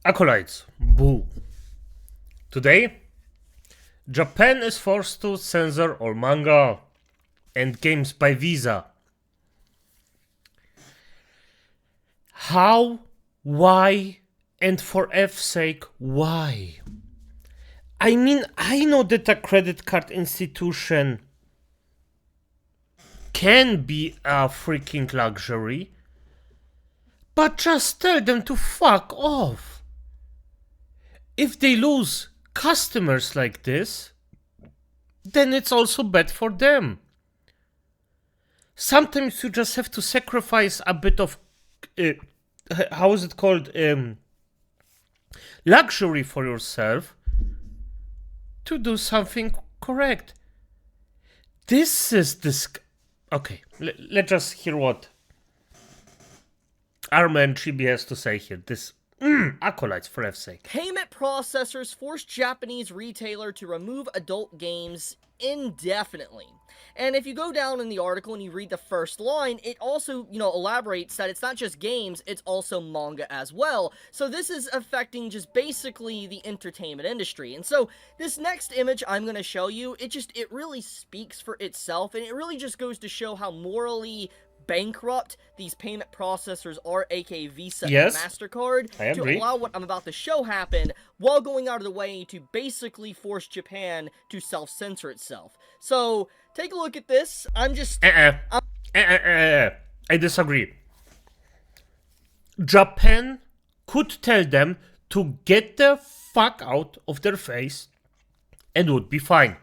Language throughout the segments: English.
Acolytes, boo. Today, Japan is forced to censor all manga and games by Visa. How? Why? And for F's sake, why? I mean, I know that a credit card institution can be a freaking luxury, but just tell them to fuck off. If they lose customers like this, then it's also bad for them. Sometimes you just have to sacrifice a bit of, how is it called, luxury for yourself to do something correct. This is this. Okay, let's just hear what Arma and Chibi has to say here. This acolytes, for F's sake. Payment processors force Japanese retailer to remove adult games indefinitely. And if you go down in the article and you read the first line, it also, elaborates that it's not just games, it's also manga as well. So this is affecting just basically the entertainment industry. And so this next image I'm going to show you, it really speaks for itself, and it really just goes to show how morally bankrupt these payment processors are, aka Visa and MasterCard, to allow what I'm about to show happen while going out of the way to basically force Japan to self-censor itself. So, take a look at this. I disagree. Japan could tell them to get the fuck out of their face and would be fine.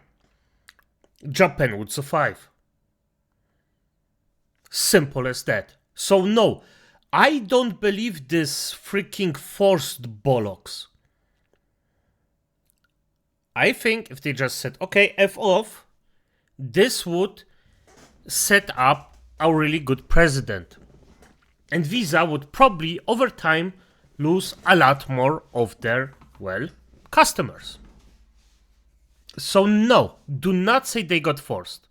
Japan would survive. Simple as that. So no, I don't believe this freaking forced bollocks. I think if they just said, okay, F off, this would set up a really good precedent. And Visa would probably, over time, lose a lot more of their, well, customers. So no, do not say they got forced.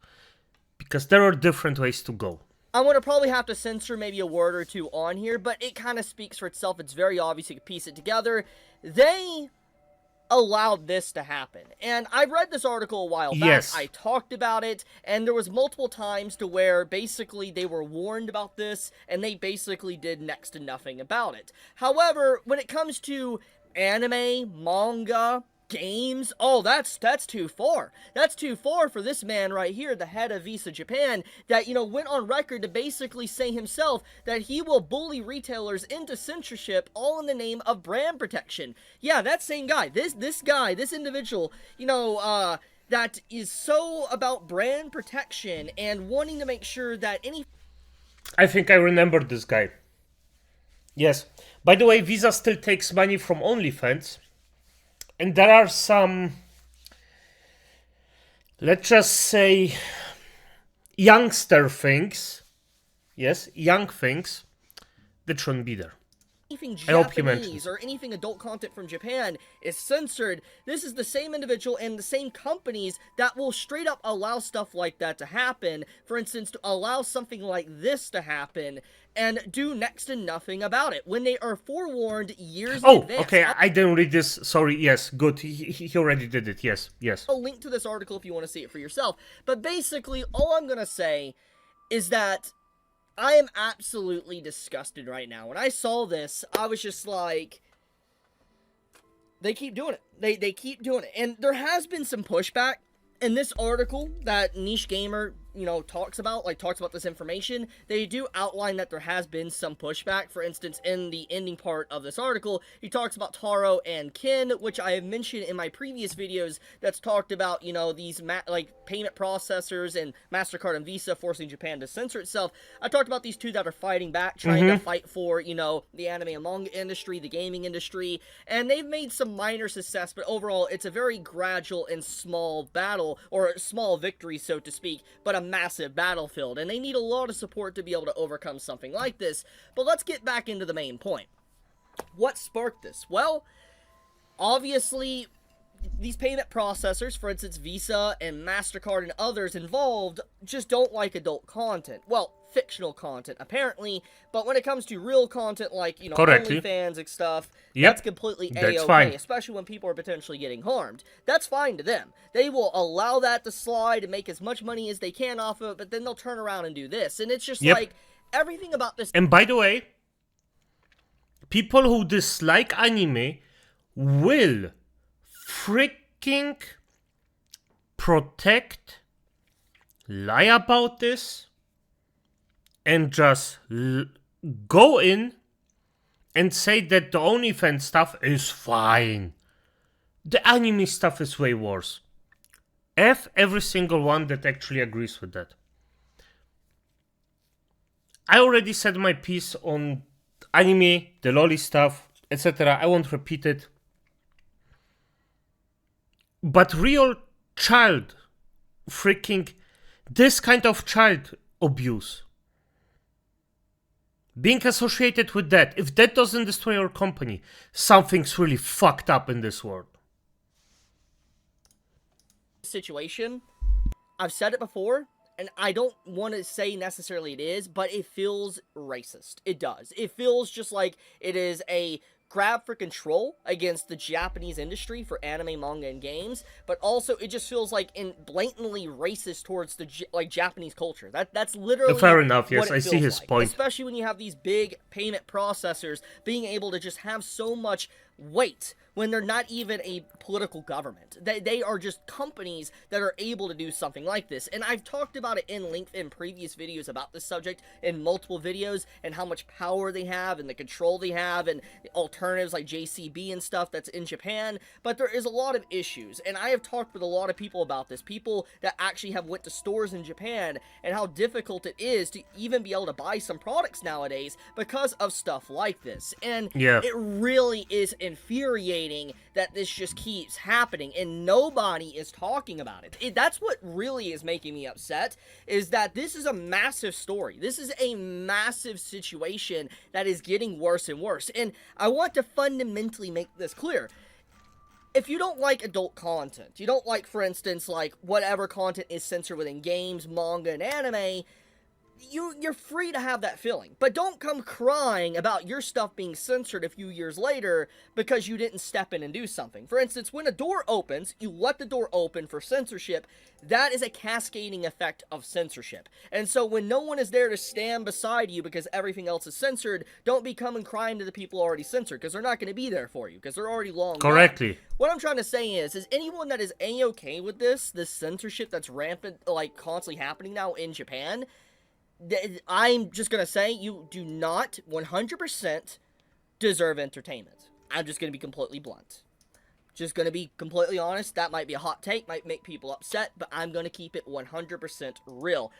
Because there are different ways to go. I'm going to probably have to censor maybe a word or two on here, but it kind of speaks for itself. It's very obvious. You can piece it together. They allowed this to happen. And I read this article a while back. Yes. I talked about it, and there was multiple times to where basically they were warned about this, and they basically did next to nothing about it. However, when it comes to anime, manga, games, oh, that's too far. That's too far for this man right here, the head of Visa Japan, that, went on record to basically say himself that he will bully retailers into censorship all in the name of brand protection. Yeah, that same guy, this individual, that is so about brand protection and wanting to make sure that any... I think I remember this guy. Yes. By the way, Visa still takes money from OnlyFans. And there are some, let's just say, youngster things, yes, young things, that shouldn't be there. Anything Japanese or anything adult content from Japan is censored. This is the same individual and the same companies that will straight up allow stuff like that to happen. For instance, to allow something like this to happen and do next to nothing about it when they are forewarned years in advance. Oh, okay, I didn't read this. Sorry, yes, good. He already did it. Yes. I'll link to this article if you want to see it for yourself. But basically, all I'm going to say is that I am absolutely disgusted right now. When I saw this, I was just like, they keep doing it. They keep doing it. And there has been some pushback in this article that Niche Gamer, talks about this information. They do outline that there has been some pushback. For instance, in the ending part of this article, he talks about Taro and Ken, which I have mentioned in my previous videos that's talked about, these payment processors and MasterCard and Visa forcing Japan to censor itself. I talked about these two that are fighting back, trying to fight for, the anime and manga industry, the gaming industry, and they've made some minor success, but overall, it's a very gradual and small battle, or a small victory, so to speak, but a massive battlefield, and they need a lot of support to be able to overcome something like this. But let's get back into the main point. What sparked this? Well, obviously, these payment processors, for instance, Visa and MasterCard and others involved, just don't like adult content. Well, fictional content, apparently, but when it comes to real content like, you know, Correctly. OnlyFans and stuff, Yep, that's completely that's A-okay, fine. especially when people are potentially getting harmed. That's fine to them. They will allow that to slide and make as much money as they can off of it, but then they'll turn around and do this. And it's just Yep. like, everything about this... And by the way, people who dislike anime will freaking protect, lie about this, and just go in and say that the OnlyFans stuff is fine. The anime stuff is way worse. F every single one that actually agrees with that. I already said my piece on anime, the lolly stuff, etc. I won't repeat it. But real child freaking, this kind of child abuse, being associated with that, if that doesn't destroy your company, something's really fucked up in this world. Situation, I've said it before, and I don't want to say necessarily it is, but it feels racist. It does. It feels just like it is a grab for control against the Japanese industry for anime, manga, and games, but also it just feels like blatantly racist towards the Japanese culture. That's literally fair enough. Yes, what it I see feels his like. point. Especially when you have these big payment processors being able to just have so much weight when they're not even a political government. They are just companies that are able to do something like this. And I've talked about it in length in previous videos about this subject, in multiple videos, and how much power they have and the control they have and alternatives like JCB and stuff that's in Japan. But there is a lot of issues, and I have talked with a lot of people about this, people that actually have went to stores in Japan, and how difficult it is to even be able to buy some products nowadays because of stuff like this. And Yeah. it really is infuriating that this just keeps happening and nobody is talking about it. That's what really is making me upset, is that this is a massive story. This is a massive situation that is getting worse and worse. And I want to fundamentally make this clear. If you don't like adult content, you don't like, for instance, like whatever content is censored within games, manga, and anime, you're free to have that feeling, but don't come crying about your stuff being censored a few years later because you didn't step in and do something. For instance, when a door opens, you let the door open for censorship. That is a cascading effect of censorship. And so when no one is there to stand beside you because everything else is censored, don't be coming crying to the people already censored, because they're not going to be there for you, because they're already long gone. Correctly. What I'm trying to say is anyone that is A-okay with this censorship that's rampant, like constantly happening now in Japan, I'm just going to say you do not 100% deserve entertainment. I'm just going to be completely blunt. Just going to be completely honest. That might be a hot take, might make people upset, but I'm going to keep it 100% real.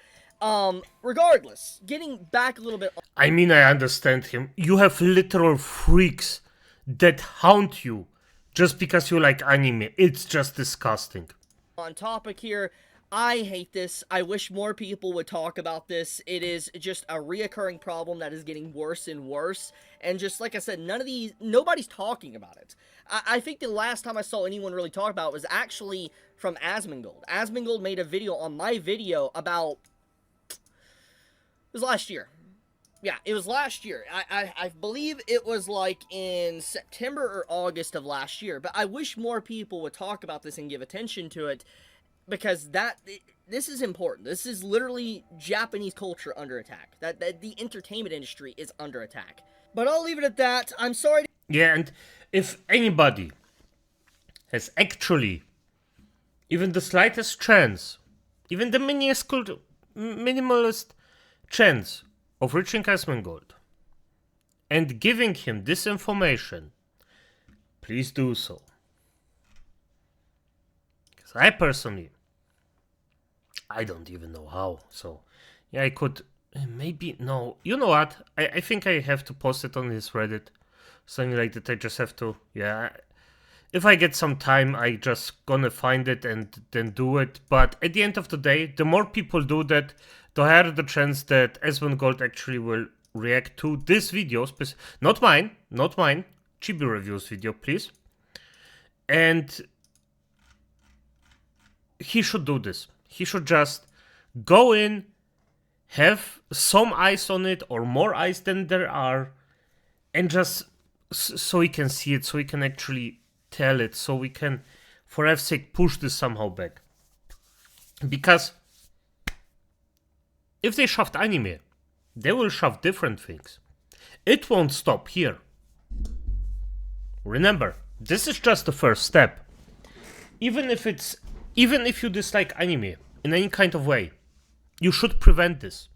Regardless, getting back a little bit... I mean, I understand him. You have literal freaks that haunt you just because you like anime. It's just disgusting. On topic here, I hate this. I wish more people would talk about this. It is just a reoccurring problem that is getting worse and worse. And just like I said, nobody's talking about it. I think the last time I saw anyone really talk about it was actually from Asmongold. Asmongold made a video on my video about... It was last year. Yeah, it was last year. I believe it was like in September or August of last year. But I wish more people would talk about this and give attention to it, because this is important. This is literally Japanese culture under attack. That the entertainment industry is under attack. But I'll leave it at that. I'm sorry. Yeah, and if anybody has actually even the slightest chance, even the minimalist chance of reaching Asmongold and giving him this information, please do so. Because I personally, I don't even know how. So, yeah, I could maybe, no. You know what? I think I have to post it on his Reddit. Something like that. I just have to, yeah. If I get some time, I just gonna find it and then do it. But at the end of the day, the more people do that, the higher the chance that Asmongold actually will react to this video. Not mine. Chibi Reviews video, please. And he should do this. He should just go in, have some eyes on it or more eyes than there are, and just so we can see it, so we can actually tell it, so we can, for F's sake, push this somehow back. Because if they shoved anime, they will shove different things. It won't stop here. Remember, this is just the first step. Even if you dislike anime in any kind of way, you should prevent this.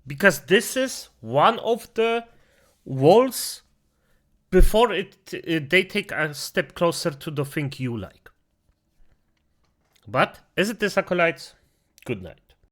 Because this is one of the walls before they take a step closer to the thing you like. But as it is, acolytes, good night.